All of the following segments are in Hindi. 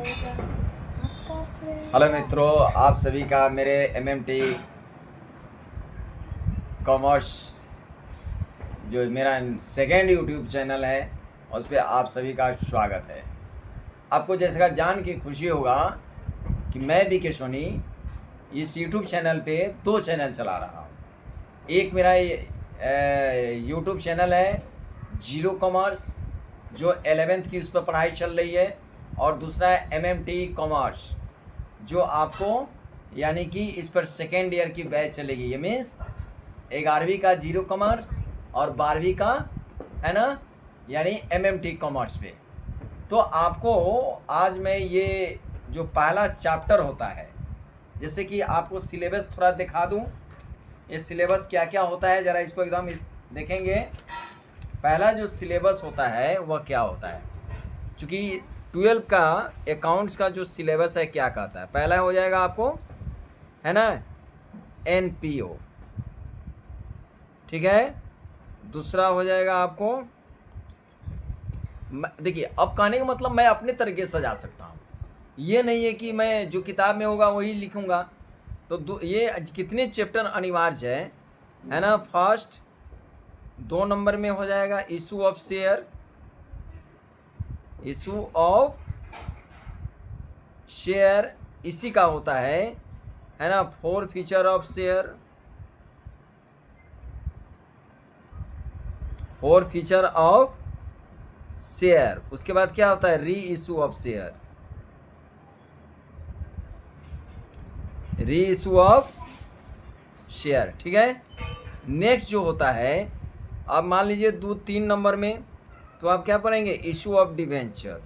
हेलो मित्रों, आप सभी का मेरे MMT कॉमर्स जो मेरा सेकेंड यूट्यूब चैनल है उस पर आप सभी का स्वागत है। आपको जैसे का जान के खुशी होगा कि मैं बीके सोनी इस यूट्यूब चैनल पे 2 चैनल चला रहा हूँ। एक मेरा यूट्यूब चैनल है जीरो कॉमर्स जो 11th की उस पर पढ़ाई चल रही है, और दूसरा है MMT कॉमर्स जो आपको यानी कि इस पर सेकेंड ईयर की बैच चलेगी। ये मीन्स 11वीं का जीरो कॉमर्स और 12वीं का है ना, यानी MMT कॉमर्स पे। तो आपको आज मैं ये जो पहला चैप्टर होता है, जैसे कि आपको सिलेबस थोड़ा दिखा दूं, ये सिलेबस क्या क्या होता है, ज़रा इसको एकदम देखेंगे। पहला जो सिलेबस होता है वह क्या होता है, चूँकि 12 का अकाउंट्स का जो सिलेबस है क्या कहता है। पहला हो जाएगा आपको है ना NPO, ठीक है। दूसरा हो जाएगा आपको, देखिए अब कहने का मतलब मैं अपने तरीके से सजा सकता हूँ, ये नहीं है कि मैं जो किताब में होगा वही लिखूँगा। तो ये कितने चैप्टर अनिवार्य है ना। फर्स्ट 2 नंबर में हो जाएगा issue of share, issue of share इसी का होता है ना। 4 feature of share, 4 feature of share. उसके बाद क्या होता है री इशू ऑफ शेयर, री इशू ऑफ शेयर, ठीक है। नेक्स्ट जो होता है, अब मान लीजिए 2-3 नंबर में तो आप क्या पढ़ेंगे, issue of debenture,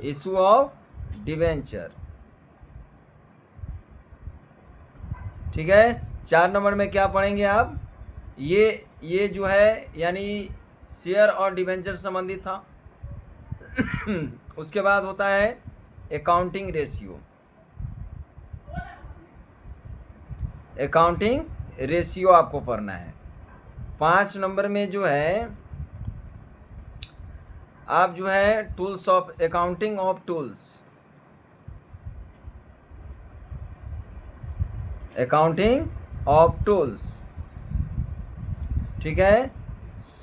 issue of debenture, ठीक है। 4 नंबर में क्या पढ़ेंगे आप, ये जो है यानी शेयर और डिवेंचर संबंधित था। उसके बाद होता है अकाउंटिंग रेशियो, अकाउंटिंग रेशियो आपको पढ़ना है। 5 नंबर में जो है आप जो है tools of accounting of tools, accounting of tools, ठीक है।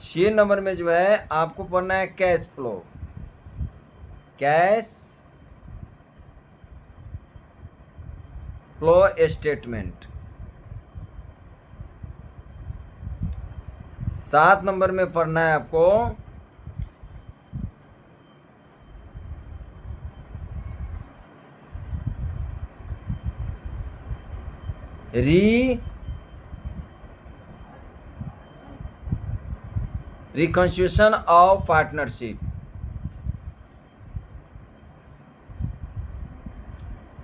6 नंबर में जो है आपको पढ़ना है cash flow, cash flow statement. 7 number में पढ़ना है आपको रिकंस्ट्रक्शन ऑफ पार्टनरशिप,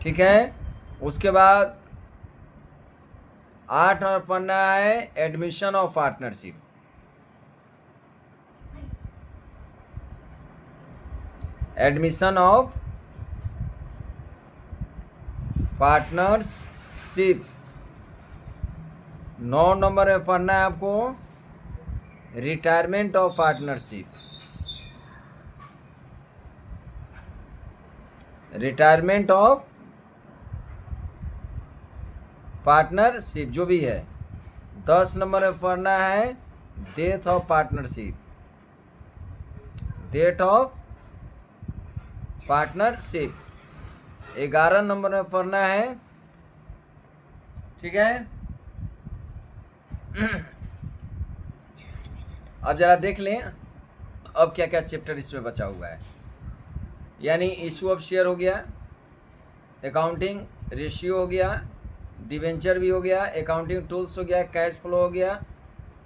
ठीक है। उसके बाद 8 नंबर पढ़ना है admission of partnership, admission of partnership. 9 number में पढ़ना है आपको retirement of partnership, retirement of partnership जो भी है। 10 नंबर में पढ़ना है death of partnership, death of partnership. 11 number में पढ़ना है, ठीक है। अब जरा देख लें अब क्या क्या चैप्टर इसमें बचा हुआ है, यानी इशू ऑफ शेयर हो गया, अकाउंटिंग रेशियो हो गया, डिवेंचर भी हो गया, अकाउंटिंग टूल्स हो गया, कैश फ्लो हो गया।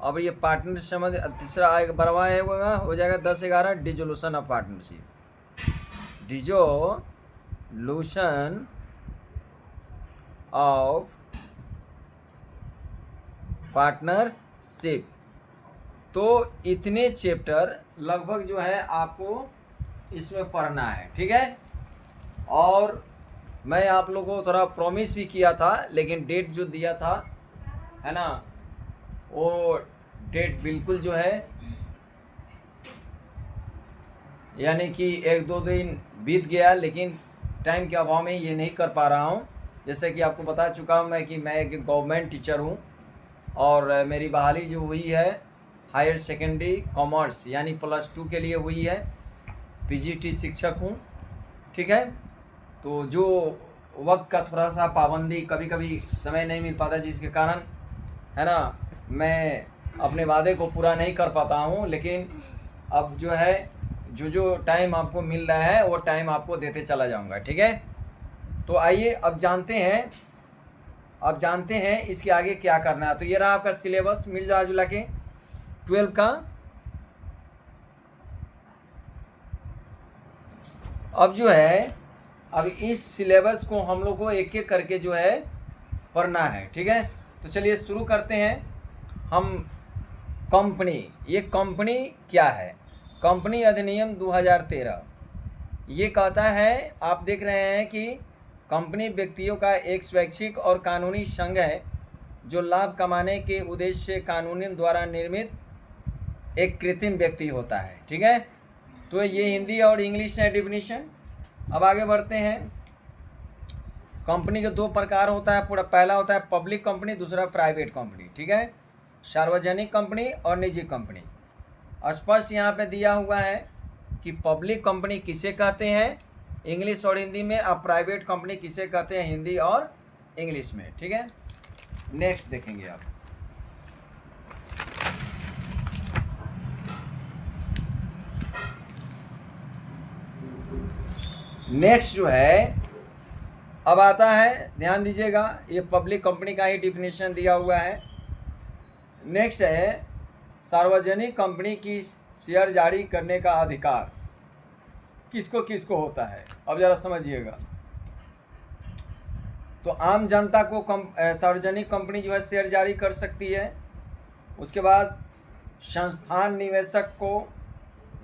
अब ये पार्टनरशिप संबंध तीसरा बरवा है हो जाएगा 10-11 dissolution of partnership, dissolution of partnership. तो इतने चैप्टर लगभग जो है आपको इसमें पढ़ना है, ठीक है। और मैं आप लोगों को थोड़ा प्रॉमिस भी किया था, लेकिन डेट जो दिया था है ना, वो डेट बिल्कुल जो है यानी कि 1-2 दिन बीत गया, लेकिन टाइम के अभाव में ये नहीं कर पा रहा हूँ। जैसे कि आपको बता चुका हूँ मैं कि मैं एक गवर्नमेंट टीचर हूँ और मेरी बहाली जो हुई है हायर सेकेंडरी कॉमर्स यानी +2 के लिए हुई है। पीजीटी शिक्षक हूँ, ठीक है। तो जो वक्त का थोड़ा सा पाबंदी, कभी कभी समय नहीं मिल पाता, जिसके कारण है ना मैं अपने वादे को पूरा नहीं कर पाता हूँ। लेकिन अब जो है जो टाइम आपको मिल रहा है वो टाइम आपको देते चला जाऊँगा, ठीक है। तो आइए अब जानते हैं इसके आगे क्या करना है। तो ये रहा आपका सिलेबस मिलजुला जुला के 12 का। अब जो है अब इस सिलेबस को हम लोग को एक एक करके जो है पढ़ना है, ठीक है। तो चलिए शुरू करते हैं हम। कंपनी, ये कंपनी क्या है? कंपनी अधिनियम 2013 ये कहता है, आप देख रहे हैं कि कंपनी व्यक्तियों का एक स्वैच्छिक और कानूनी संघ है जो लाभ कमाने के उद्देश्य से कानूनी द्वारा निर्मित एक कृत्रिम व्यक्ति होता है, ठीक है। तो ये हिंदी और इंग्लिश है डिफिनीशन। अब आगे बढ़ते हैं। कंपनी के 2 प्रकार होता है। पहला होता है पब्लिक कंपनी, दूसरा प्राइवेट कंपनी, ठीक है। सार्वजनिक कंपनी और निजी कंपनी। स्पष्ट यहाँ पे दिया हुआ है कि पब्लिक कंपनी किसे कहते हैं इंग्लिश और हिंदी में, अब प्राइवेट कंपनी किसे कहते हैं हिंदी और इंग्लिश में, ठीक है। नेक्स्ट देखेंगे आप। नेक्स्ट जो है अब आता है, ध्यान दीजिएगा, ये पब्लिक कंपनी का ही डिफिनीशन दिया हुआ है। नेक्स्ट है सार्वजनिक कंपनी की शेयर जारी करने का अधिकार किसको किसको होता है। अब ज़रा समझिएगा। तो आम जनता को सार्वजनिक कंपनी जो है शेयर जारी कर सकती है। उसके बाद संस्थान निवेशक को,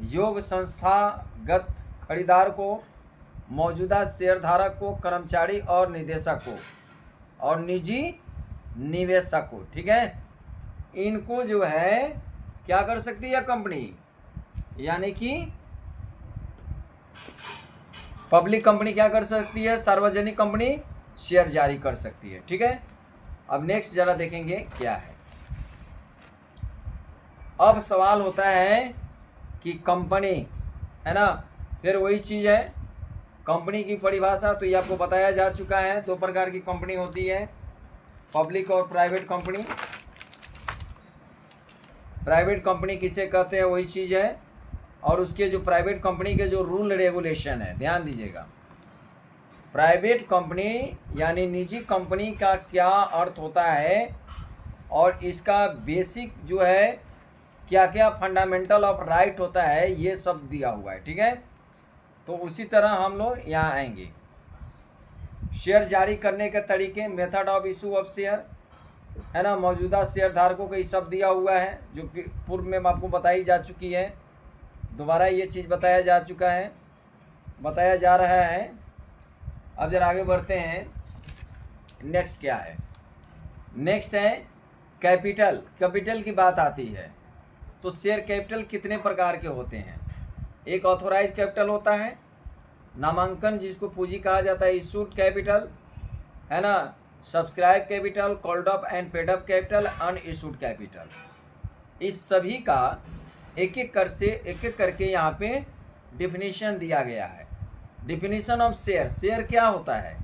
योग संस्थागत खरीदार को, मौजूदा शेयरधारक को, कर्मचारी और निदेशक को और निजी निवेशक को, ठीक है। इनको जो है क्या कर सकती है कंपनी, यानी कि पब्लिक कंपनी क्या कर सकती है, सार्वजनिक कंपनी शेयर जारी कर सकती है, ठीक है। अब नेक्स्ट जरा देखेंगे क्या है। अब सवाल होता है कि कंपनी है ना, फिर वही चीज़ है कंपनी की परिभाषा। तो ये आपको बताया जा चुका है, 2 प्रकार की कंपनी होती है, पब्लिक और प्राइवेट कंपनी। प्राइवेट कंपनी किसे कहते हैं वही चीज़ है, और उसके जो प्राइवेट कंपनी के जो रूल रेगुलेशन है, ध्यान दीजिएगा। प्राइवेट कंपनी यानी निजी कंपनी का क्या अर्थ होता है और इसका बेसिक जो है क्या क्या फंडामेंटल ऑफ राइट होता है, ये सब दिया हुआ है, ठीक है। तो उसी तरह हम लोग यहाँ आएंगे। शेयर जारी करने के तरीके, method of issue of share, है ना, मौजूदा शेयर धारकों को ये सब दिया हुआ है जो पूर्व में आपको बताई जा चुकी है। दोबारा ये चीज़ बताया जा चुका है, बताया जा रहा है। अब जरा आगे बढ़ते हैं। नेक्स्ट क्या है? नेक्स्ट है कैपिटल। कैपिटल की बात आती है तो शेयर कैपिटल कितने प्रकार के होते हैं? एक ऑथोराइज कैपिटल होता है, नामांकन जिसको पूंजी कहा जाता है, इशूड कैपिटल, है ना, subscribe capital, called up and paid up capital, unissued capital. इस सभी का एक एक करके यहाँ पे डिफिनीशन दिया गया है। डिफिनीशन ऑफ शेयर, शेयर क्या होता है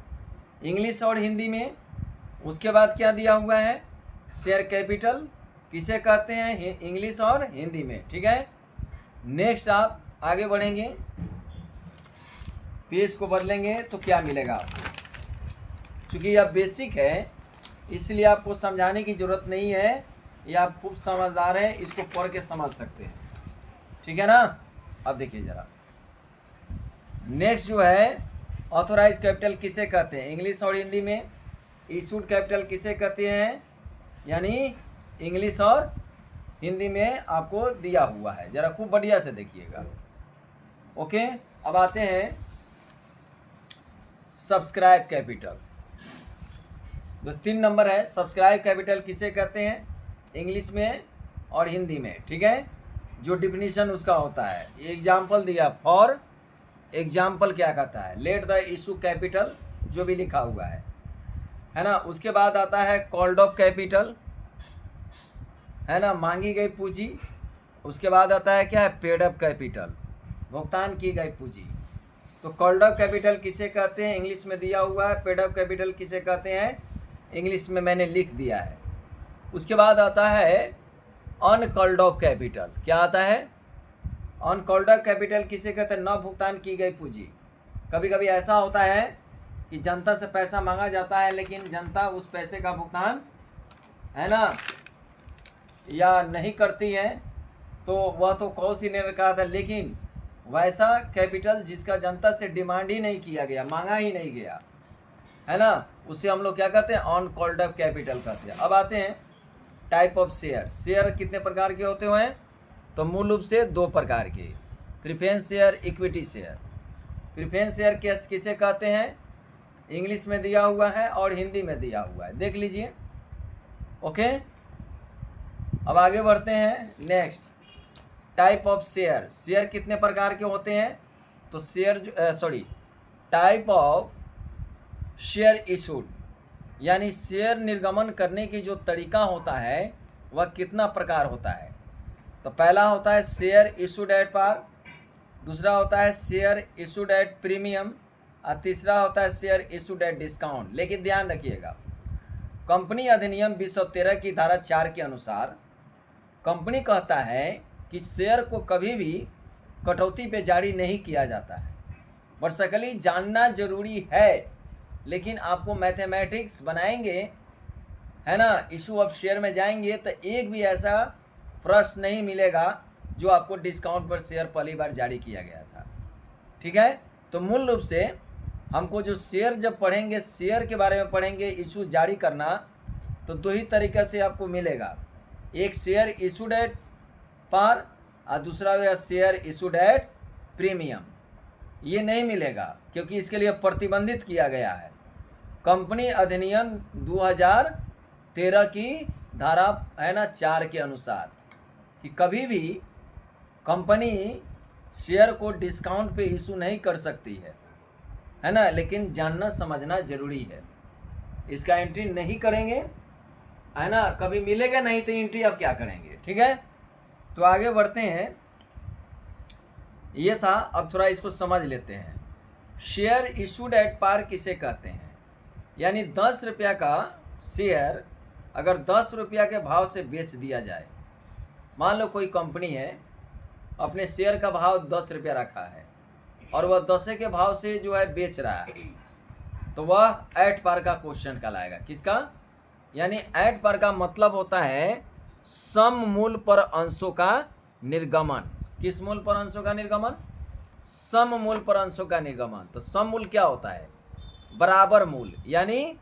इंग्लिश और हिंदी में। उसके बाद क्या दिया हुआ है, शेयर कैपिटल किसे कहते हैं इंग्लिश और हिंदी में, ठीक है। नेक्स्ट आप आगे बढ़ेंगे, पेज को बदलेंगे तो क्या मिलेगा आपको। चूँकि यह बेसिक है इसलिए आपको समझाने की ज़रूरत नहीं है, ये आप खूब समझदार हैं, इसको पढ़ के समझ सकते हैं, ठीक है ना। अब देखिए ज़रा नेक्स्ट जो है, ऑथोराइज कैपिटल किसे कहते हैं इंग्लिश और हिंदी में। इशूड कैपिटल किसे कहते हैं, यानी इंग्लिश और हिंदी में आपको दिया हुआ है, ज़रा खूब बढ़िया से देखिएगा। ओके, अब आते हैं सब्सक्राइब कैपिटल। जो 3 नंबर है, सब्सक्राइब कैपिटल किसे कहते हैं इंग्लिश में और हिंदी में, ठीक है। जो डिफिनीशन उसका होता है, एग्जाम्पल दिया, फॉर एग्जाम्पल क्या कहता है, लेट द इशू कैपिटल जो भी लिखा हुआ है ना। उसके बाद आता है कॉल्ड ऑफ कैपिटल, है ना, मांगी गई पूंजी। उसके बाद आता है क्या है, पेड अप कैपिटल, भुगतान की गई पूंजी। तो कॉल्ड अप कैपिटल किसे कहते हैं, इंग्लिश में दिया हुआ है। पेड अप कैपिटल किसे कहते हैं, इंग्लिश में मैंने लिख दिया है। उसके बाद आता है अनकॉल्ड ऑफ कैपिटल। क्या आता है, अनकॉल्ड ऑफ कैपिटल किसे कहते हैं, न भुगतान की गई पूंजी। कभी कभी ऐसा होता है कि जनता से पैसा मांगा जाता है लेकिन जनता उस पैसे का भुगतान, है ना, या नहीं करती है, तो वह तो कॉस ही नहीं रखा था। लेकिन वैसा कैपिटल जिसका जनता से डिमांड ही नहीं किया गया, मांगा ही नहीं गया, है ना, उसे हम लोग क्या कहते हैं, अनकॉल्ड ऑफ कैपिटल कहते हैं। अब आते हैं टाइप ऑफ शेयर। शेयर कितने प्रकार के होते हुए हैं, तो मूल रूप से 2 प्रकार के, preference share, equity share. Preference share किसे कहते हैं, इंग्लिश में दिया हुआ है और हिंदी में दिया हुआ है, देख लीजिए। ओके, अब आगे बढ़ते हैं। Next, type of share. Share कितने प्रकार के होते हैं, तो share type of share issued, यानी शेयर निर्गमन करने की जो तरीका होता है वह कितना प्रकार होता है। तो पहला होता है शेयर इशूड एट पार, दूसरा होता है शेयर इशूड एट प्रीमियम, और तीसरा होता है शेयर इशूड एट डिस्काउंट। लेकिन ध्यान रखिएगा, कंपनी अधिनियम 2013 की धारा 4 के अनुसार कंपनी कहता है कि शेयर को कभी भी कटौती पे जारी नहीं किया जाता है। वर्षकली जानना जरूरी है, लेकिन आपको मैथमेटिक्स बनाएंगे, है ना, इशू ऑफ शेयर में जाएंगे तो एक भी ऐसा प्रश्न नहीं मिलेगा जो आपको डिस्काउंट पर शेयर पहली बार जारी किया गया था। ठीक है, तो मूल रूप से हमको जो शेयर जब पढ़ेंगे, शेयर के बारे में पढ़ेंगे, इशू जारी करना, तो 2 ही तरीके से आपको मिलेगा। एक शेयर इशूड एट पार और दूसरा शेयर इशूड एट प्रीमियम। ये नहीं मिलेगा क्योंकि इसके लिए प्रतिबंधित किया गया है कंपनी अधिनियम 2013 की धारा, है ना, 4 के अनुसार, कि कभी भी कंपनी शेयर को डिस्काउंट पे इशू नहीं कर सकती है ना। लेकिन जानना समझना जरूरी है, इसका एंट्री नहीं करेंगे, है ना, कभी मिलेगा नहीं तो एंट्री आप क्या करेंगे। ठीक है, तो आगे बढ़ते हैं। ये था, अब थोड़ा इसको समझ लेते हैं। शेयर इशूड एट पार किसे कहते हैं, यानी 10 रुपया का शेयर अगर 10 रुपया के भाव से बेच दिया जाए। मान लो कोई कंपनी है, अपने शेयर का भाव 10 रुपया रखा है और वह 10 के भाव से जो है बेच रहा है, तो वह एट पार का क्वेश्चन कहलाएगा। किसका, यानी एट पार का मतलब होता है सम मूल पर अंशों का निर्गमन। किस मूल पर अंशों का निर्गमन, सम मूल पर अंशों का निर्गमन। तो सम मूल क्या होता है, बराबर मूल, यानी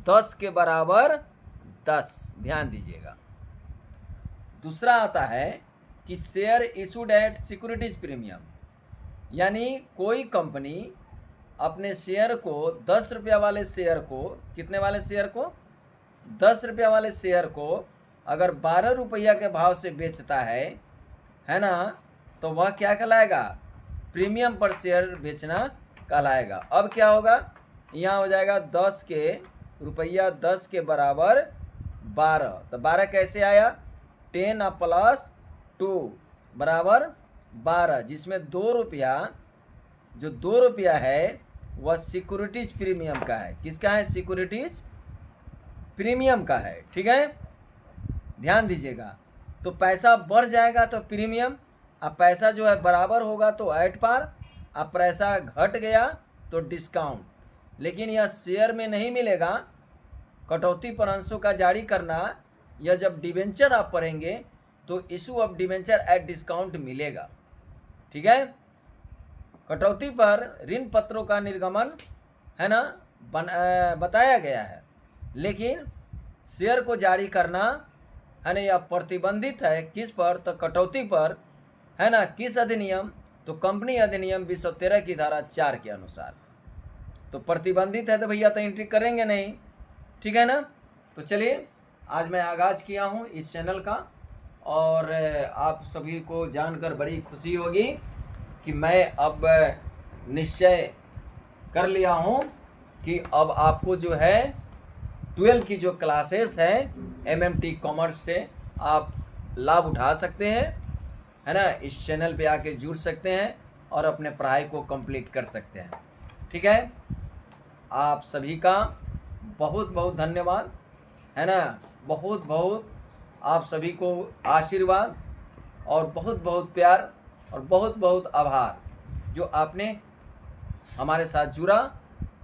10 के बराबर 10, ध्यान दीजिएगा। दूसरा आता है कि share issued at securities premium, यानी कोई कंपनी अपने शेयर को 10 रुपया वाले शेयर को, कितने वाले शेयर को, 10 रुपया वाले शेयर को अगर 12 रुपया के भाव से बेचता है ना, तो वह क्या कहलाएगा, प्रीमियम पर शेयर बेचना कहलाएगा। अब क्या होगा, यहाँ हो जाएगा 10 के रुपया 10 के बराबर 12, तो 12 कैसे आया, 10 प्लस 2 बराबर 12, जिसमें 2 रुपया, जो 2 रुपया है वह सिक्योरिटीज प्रीमियम का है। किसका है, सिक्योरिटीज प्रीमियम का है। ठीक है, ध्यान दीजिएगा। तो पैसा बढ़ जाएगा तो प्रीमियम, अब पैसा जो है बराबर होगा तो एट पार, अब पैसा घट गया तो डिस्काउंट। लेकिन यह शेयर में नहीं मिलेगा, कटौती पर अंशों का जारी करना, यह जब डिवेंचर आप पढ़ेंगे तो issue of debenture at discount मिलेगा। ठीक है, कटौती पर ऋण पत्रों का निर्गमन, है ना, बताया गया है, लेकिन शेयर को जारी करना, है ना, यह प्रतिबंधित है। किस पर, तो कटौती पर, है ना। किस अधिनियम, तो कंपनी अधिनियम 2013 की धारा 4 के अनुसार। तो प्रतिबंधित है तो भैया तो एंट्री करेंगे नहीं। ठीक है ना, तो चलिए, आज मैं आगाज़ किया हूँ इस चैनल का, और आप सभी को जानकर बड़ी खुशी होगी कि मैं अब निश्चय कर लिया हूँ कि अब आपको जो है 12 की जो क्लासेस हैं MMT कॉमर्स से आप लाभ उठा सकते हैं, है ना। इस चैनल पे आके जुड़ सकते हैं और अपने पढ़ाई को कंप्लीट कर सकते हैं। ठीक है, आप सभी का बहुत बहुत धन्यवाद, है ना। बहुत बहुत आप सभी को आशीर्वाद और बहुत बहुत प्यार और बहुत बहुत आभार जो आपने हमारे साथ जुड़ा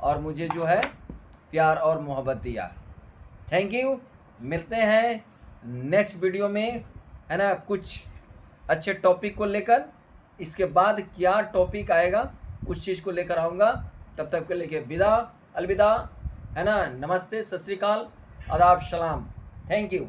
और मुझे जो है प्यार और मोहब्बत दिया। Thank you. मिलते हैं नेक्स्ट वीडियो में, है ना, कुछ अच्छे टॉपिक को लेकर। इसके बाद क्या टॉपिक आएगा उस चीज़ को लेकर आऊँगा। तब तक के लिए विदा, अलविदा, है ना। नमस्ते, सत श्री अकाल, आदाब, सलाम। Thank you.